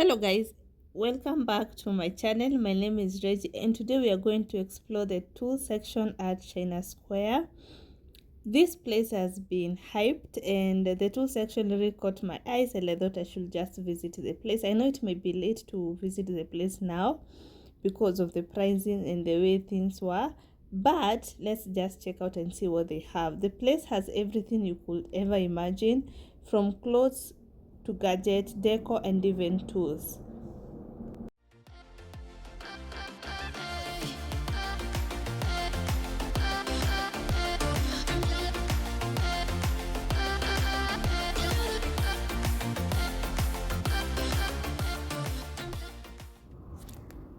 Hello guys, welcome back to my channel. My name is Reggie and today we are going to explore the tool section at China Square. This place has been hyped and the tool section really caught my eyes and I thought I should just visit the place. I know it may be late to visit the place now because of the pricing and the way things were, but let's just check out and see what they have. The place has everything you could ever imagine, from clothes to gadgets, decor and even tools.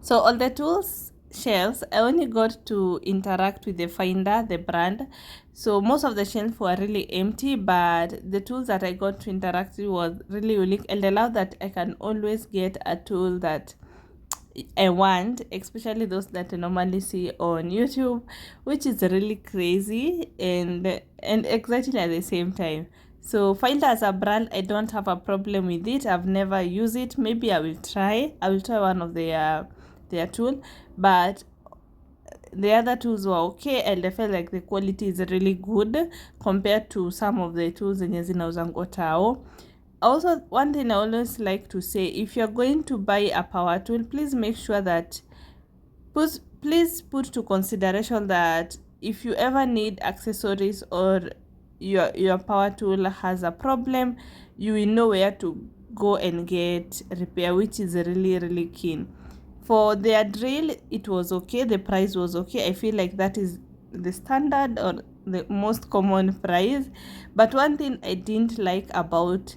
So on the tools shelves, I only got to interact with the finder, the brand. So most of the shelves were really empty, but the tools that I got to interact with was really unique, and I love that I can always get a tool that I want, especially those that I normally see on YouTube, which is really crazy and exciting at the same time. So Finder as a brand, I don't have a problem with it. I've never used it. Maybe I will try. I will try one of their tool, but the other tools were okay and I felt like the quality is really good compared to some of the tools zenye zinauzangwa tao. Also, one thing I always like to say, if you're going to buy a power tool, please make sure that please put to consideration that if you ever need accessories or your power tool has a problem, you will know where to go and get repair, which is really keen. For their drill, it was okay, the price was okay. I feel like that is the standard or the most common price. But one thing I didn't like about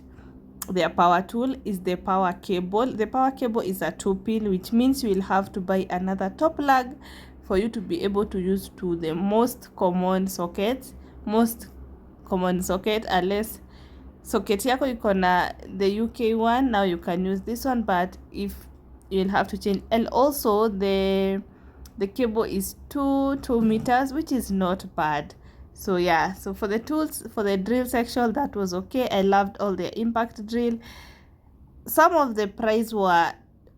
their power tool is the power cable. The power cable is a 2-pin, which means you will have to buy another top plug for you to be able to use to the most common socket, unless socket yako iko na the UK one. Now you can use this one, but if you'll have to change. And also the cable is 2 meters, which is not bad. So yeah, so for the tools, for the drill section, that was okay. I loved all the impact drill. Some of the price were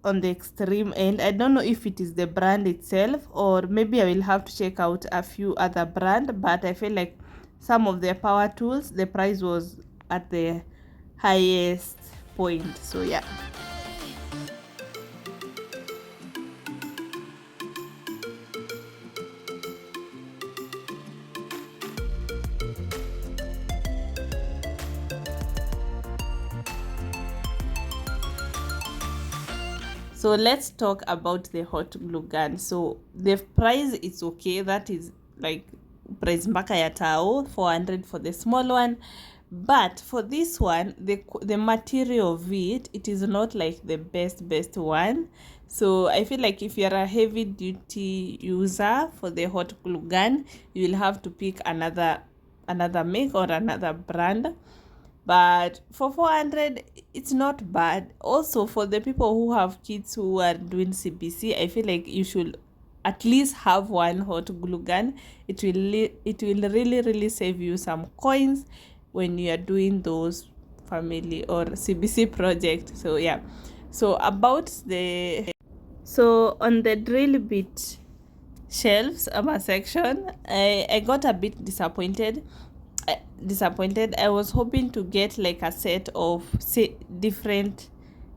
on the extreme end. I don't know if it is the brand itself or maybe I will have to check out a few other brand, but I feel like some of their power tools, the price was at the highest point. So yeah. So let's talk about the hot glue gun. So the price is okay. That is like price mpaka ya tao, 400 for the small one. But for this one, the material of it is not like the best one. So I feel like if you're a heavy duty user for the hot glue gun, you will have to pick another make or another brand. But for 400, it's not bad. Also, for the people who have kids who are doing CBC, I feel like you should at least have one hot glue gun. It will really save you some coins when you are doing those family or CBC project. So yeah, so about the on the drill bit shelves section, I got a bit disappointed. I was hoping to get like a set of different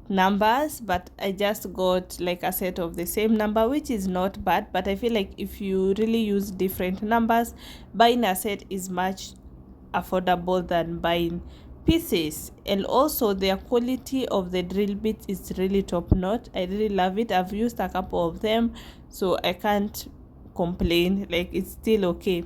numbers, but I just got like a set of the same number, which is not bad. But I feel like if you really use different numbers, buying a set is much affordable than buying pieces. And also the quality of the drill bit is really top notch. I really love it. I've used a couple of them, so I can't complain. Like, it's still okay.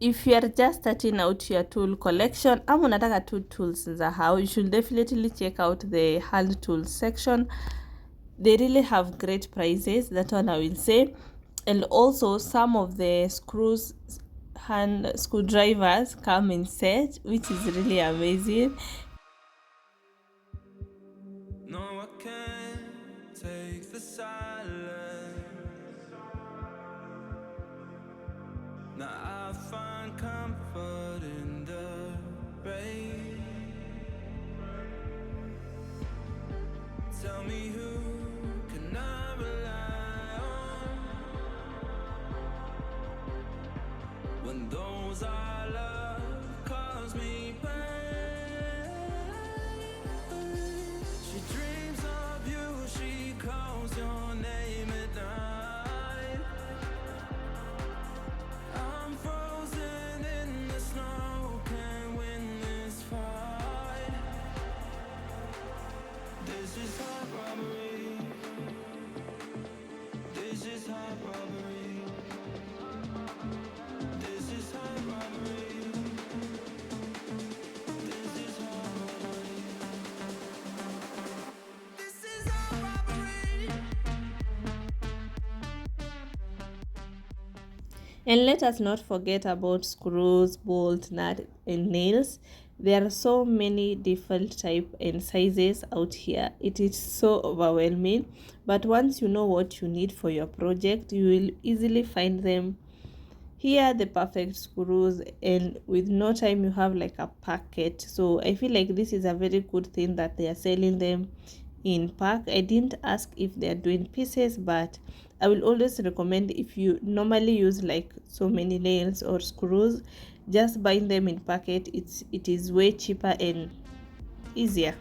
if you are just starting out your tool collection ama unataka tu tools za how, you should definitely check out the hand tools section. They really have great prices, that one I will say. And also some of the screws, hand screwdrivers come in set, which is really amazing. No, I can't take the silence. Now I find comfort in the rain. Tell me, who can I rely on when those I love cause me pain? She dreams of you, she calls your name at night. I'm frozen in the snow, can't win this fight. This is heart robbery. This is heart robbery. This is heart robbery. This is heart robbery. This is heart robbery. And let us not forget about screws, bolts, nut, and nails. There are so many different type and sizes out here. It is so overwhelming. But once you know what you need for your project, you will easily find them here, the perfect screws, and with no time you have like a packet. So I feel like this is a very good thing that they are selling them in pack. I didn't ask if they are doing pieces, but I will always recommend, if you normally use like so many nails or screws, just buying them in packet. It is way cheaper and easier.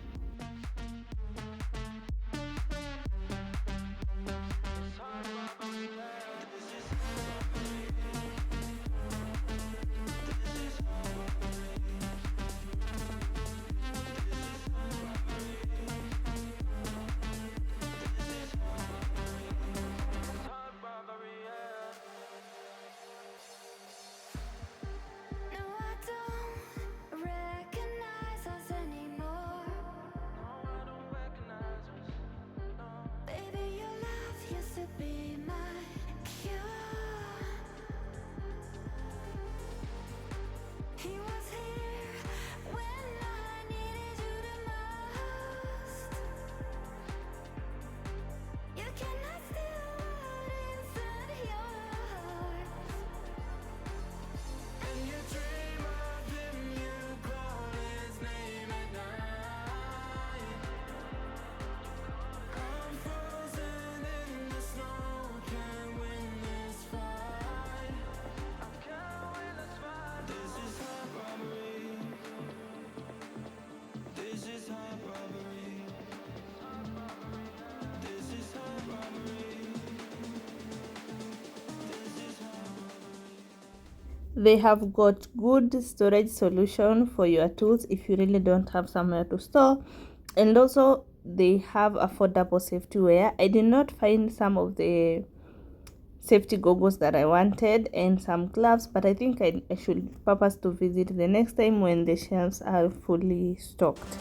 No, I don't recognize us anymore. No, I don't recognize us. No. Baby, your love used to be my cure. He was here when I needed you the most. You cannot steal what's inside your heart. And you dream of him, you call his name at night. I'm frozen in the snow, can't win this fight. I can't win this fight. This is heart robbery. This is heart robbery. This is heart robbery. This is heart robbery. They have got good storage solution for your tools if you really don't have somewhere to store. And also they have affordable safety wear. I did not find some of the safety goggles that I wanted and some gloves, but I think I should purpose to visit the next time when the shelves are fully stocked.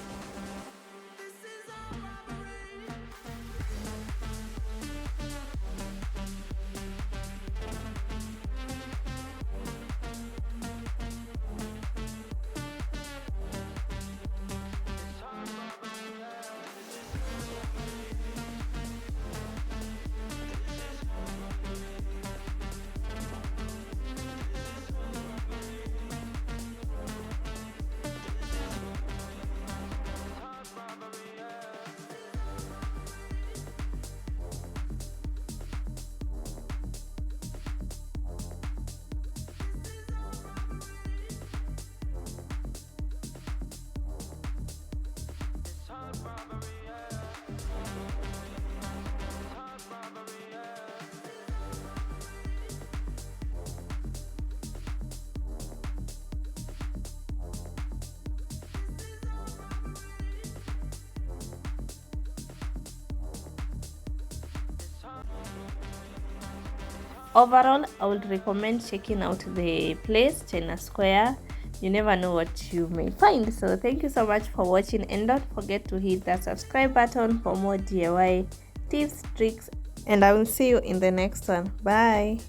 overall, I would recommend checking out the place, China Square. You never know what you may find. So thank you so much for watching, and don't forget to hit that subscribe button for more DIY tips, tricks, and I will see you in the next one. Bye.